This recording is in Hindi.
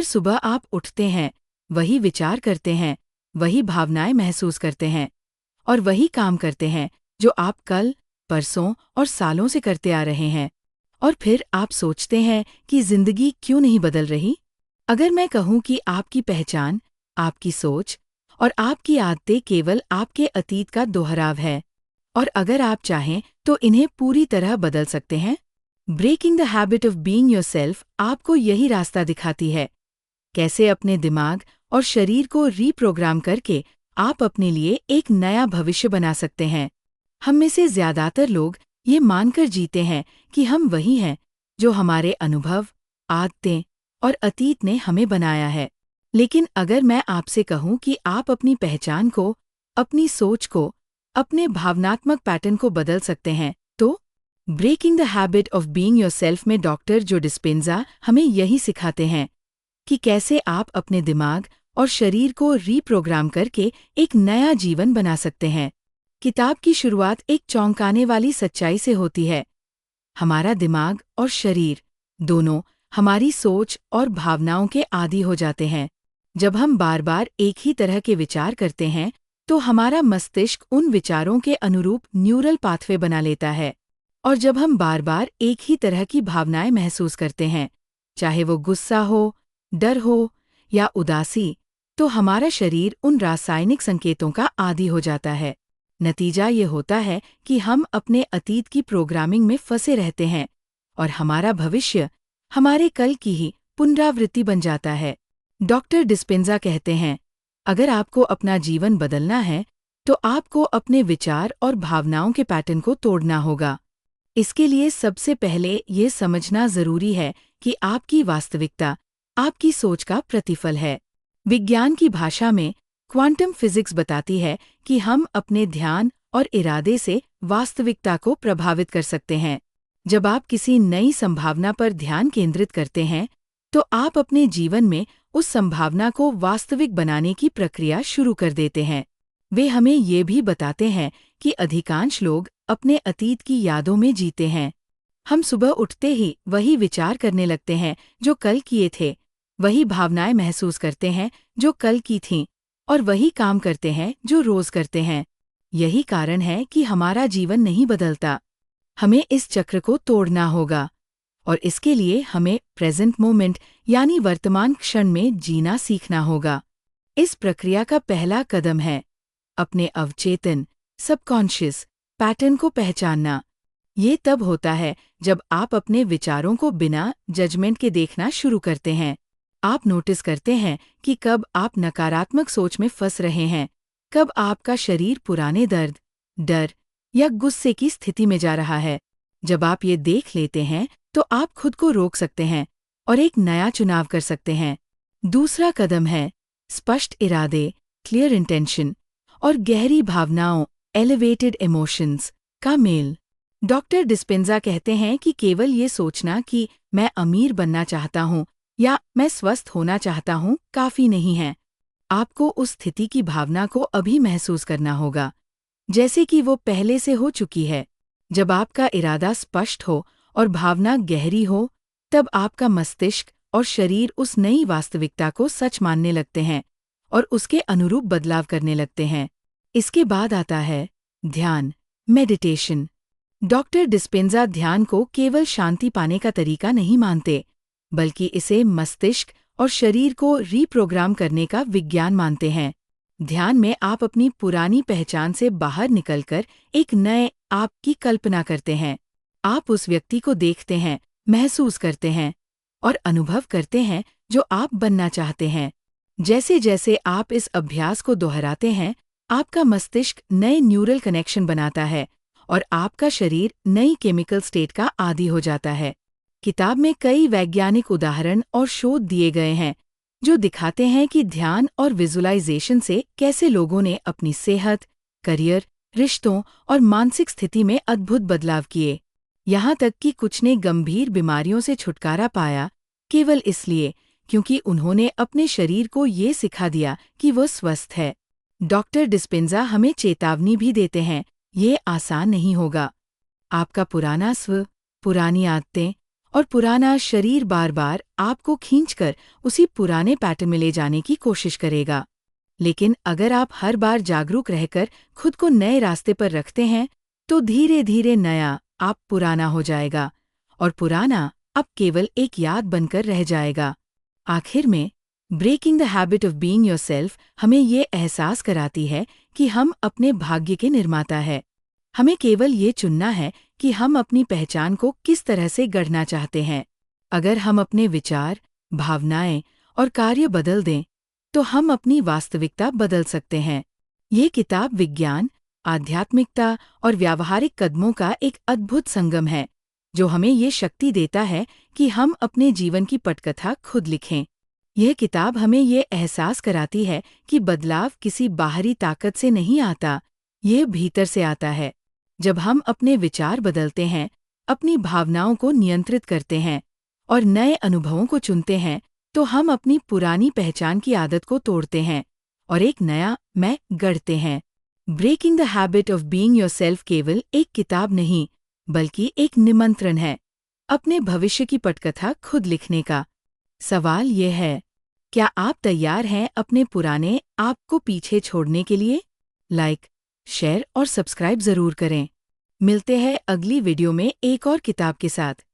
सुबह आप उठते हैं, वही विचार करते हैं, वही भावनाएं महसूस करते हैं और वही काम करते हैं जो आप कल, परसों और सालों से करते आ रहे हैं। और फिर आप सोचते हैं कि जिंदगी क्यों नहीं बदल रही? अगर मैं कहूँ कि आपकी पहचान, आपकी सोच और आपकी आदतें केवल आपके अतीत का दोहराव है, और अगर आप चाहें तो इन्हें पूरी तरह बदल सकते हैं। Breaking the habit of being yourself आपको यही रास्ता दिखाती है। कैसे अपने दिमाग और शरीर को रीप्रोग्राम करके आप अपने लिए एक नया भविष्य बना सकते हैं। हम में से ज्यादातर लोग ये मानकर जीते हैं कि हम वही हैं जो हमारे अनुभव, आदतें और अतीत ने हमें बनाया है। लेकिन अगर मैं आपसे कहूँ कि आप अपनी पहचान को, अपनी सोच को, अपने भावनात्मक पैटर्न को बदल सकते हैं, तो breaking the habit of being yourself में डॉक्टर जो डिस्पेंजा हमें यही सिखाते हैं कि कैसे आप अपने दिमाग और शरीर को रीप्रोग्राम करके एक नया जीवन बना सकते हैं। किताब की शुरुआत एक चौंकाने वाली सच्चाई से होती है। हमारा दिमाग और शरीर दोनों हमारी सोच और भावनाओं के आदी हो जाते हैं। जब हम बार बार एक ही तरह के विचार करते हैं तो हमारा मस्तिष्क उन विचारों के अनुरूप न्यूरल पाथवे बना लेता है, और जब हम बार बार एक ही तरह की भावनाएं महसूस करते हैं, चाहे वो गुस्सा हो, डर हो या उदासी, तो हमारा शरीर उन रासायनिक संकेतों का आदी हो जाता है। नतीजा ये होता है कि हम अपने अतीत की प्रोग्रामिंग में फंसे रहते हैं और हमारा भविष्य हमारे कल की ही पुनरावृत्ति बन जाता है। डॉक्टर डिस्पेंजा कहते हैं, अगर आपको अपना जीवन बदलना है तो आपको अपने विचार और भावनाओं के पैटर्न को तोड़ना होगा। इसके लिए सबसे पहले ये समझना जरूरी है कि आपकी वास्तविकता आपकी सोच का प्रतिफल है। विज्ञान की भाषा में क्वांटम फिजिक्स बताती है कि हम अपने ध्यान और इरादे से वास्तविकता को प्रभावित कर सकते हैं। जब आप किसी नई संभावना पर ध्यान केंद्रित करते हैं तो आप अपने जीवन में उस संभावना को वास्तविक बनाने की प्रक्रिया शुरू कर देते हैं। वे हमें ये भी बताते हैं कि अधिकांश लोग अपने अतीत की यादों में जीते हैं। हम सुबह उठते ही वही विचार करने लगते हैं जो कल किए थे, वही भावनाएं महसूस करते हैं जो कल की थीं, और वही काम करते हैं जो रोज करते हैं। यही कारण है कि हमारा जीवन नहीं बदलता। हमें इस चक्र को तोड़ना होगा, और इसके लिए हमें प्रेजेंट मोमेंट यानी वर्तमान क्षण में जीना सीखना होगा। इस प्रक्रिया का पहला कदम है अपने अवचेतन, सबकॉन्शियस पैटर्न को पहचानना। ये तब होता है जब आप अपने विचारों को बिना जजमेंट के देखना शुरू करते हैं। आप नोटिस करते हैं कि कब आप नकारात्मक सोच में फंस रहे हैं, कब आपका शरीर पुराने दर्द, डर या गुस्से की स्थिति में जा रहा है। जब आप ये देख लेते हैं तो आप खुद को रोक सकते हैं और एक नया चुनाव कर सकते हैं। दूसरा कदम है स्पष्ट इरादे, क्लियर इंटेंशन और गहरी भावनाओं, एलिवेटेड इमोशंस का मेल। डॉक्टर डिस्पेंजा कहते हैं कि केवल ये सोचना कि मैं अमीर बनना चाहता हूँ या मैं स्वस्थ होना चाहता हूँ काफी नहीं है। आपको उस स्थिति की भावना को अभी महसूस करना होगा, जैसे कि वो पहले से हो चुकी है। जब आपका इरादा स्पष्ट हो और भावना गहरी हो, तब आपका मस्तिष्क और शरीर उस नई वास्तविकता को सच मानने लगते हैं और उसके अनुरूप बदलाव करने लगते हैं। इसके बाद आता है ध्यान, मेडिटेशन। डॉक्टर डिस्पेंजा ध्यान को केवल शांति पाने का तरीका नहीं मानते, बल्कि इसे मस्तिष्क और शरीर को रीप्रोग्राम करने का विज्ञान मानते हैं। ध्यान में आप अपनी पुरानी पहचान से बाहर निकलकर एक नए आप की कल्पना करते हैं। आप उस व्यक्ति को देखते हैं, महसूस करते हैं और अनुभव करते हैं जो आप बनना चाहते हैं। जैसे जैसे आप इस अभ्यास को दोहराते हैं, आपका मस्तिष्क नए न्यूरल कनेक्शन बनाता है और आपका शरीर नई केमिकल स्टेट का आदी हो जाता है। किताब में कई वैज्ञानिक उदाहरण और शोध दिए गए हैं जो दिखाते हैं कि ध्यान और विजुअलाइजेशन से कैसे लोगों ने अपनी सेहत, करियर, रिश्तों और मानसिक स्थिति में अद्भुत बदलाव किए। यहाँ तक कि कुछ ने गंभीर बीमारियों से छुटकारा पाया केवल इसलिए क्योंकि उन्होंने अपने शरीर को ये सिखा दिया कि वह स्वस्थ है। डॉक्टर डिस्पेंजा हमें चेतावनी भी देते हैं, ये आसान नहीं होगा। आपका पुराना स्व, पुरानी आदतें और पुराना शरीर बार बार आपको खींचकर उसी पुराने पैटर्न में ले जाने की कोशिश करेगा। लेकिन अगर आप हर बार जागरूक रहकर खुद को नए रास्ते पर रखते हैं, तो धीरे धीरे नया आप पुराना हो जाएगा और पुराना अब केवल एक याद बनकर रह जाएगा। आखिर में breaking the habit of being yourself हमें ये एहसास कराती है कि हम अपने भाग्य के निर्माता हैं। हमें केवल ये चुनना है कि हम अपनी पहचान को किस तरह से गढ़ना चाहते हैं। अगर हम अपने विचार, भावनाएं और कार्य बदल दें, तो हम अपनी वास्तविकता बदल सकते हैं। ये किताब विज्ञान, आध्यात्मिकता और व्यावहारिक कदमों का एक अद्भुत संगम है, जो हमें ये शक्ति देता है कि हम अपने जीवन की पटकथा खुद लिखें। यह किताब हमें ये एहसास कराती है कि बदलाव किसी बाहरी ताकत से नहीं आता, ये भीतर से आता है। जब हम अपने विचार बदलते हैं, अपनी भावनाओं को नियंत्रित करते हैं और नए अनुभवों को चुनते हैं, तो हम अपनी पुरानी पहचान की आदत को तोड़ते हैं और एक नया मैं गढ़ते हैं। Breaking the habit of being yourself केवल एक किताब नहीं, बल्कि एक निमंत्रण है अपने भविष्य की पटकथा खुद लिखने का। सवाल ये है, क्या आप तैयार हैं अपने पुराने आप को पीछे छोड़ने के लिए? लाइक, शेयर और सब्सक्राइब जरूर करें। मिलते हैं अगली वीडियो में एक और किताब के साथ।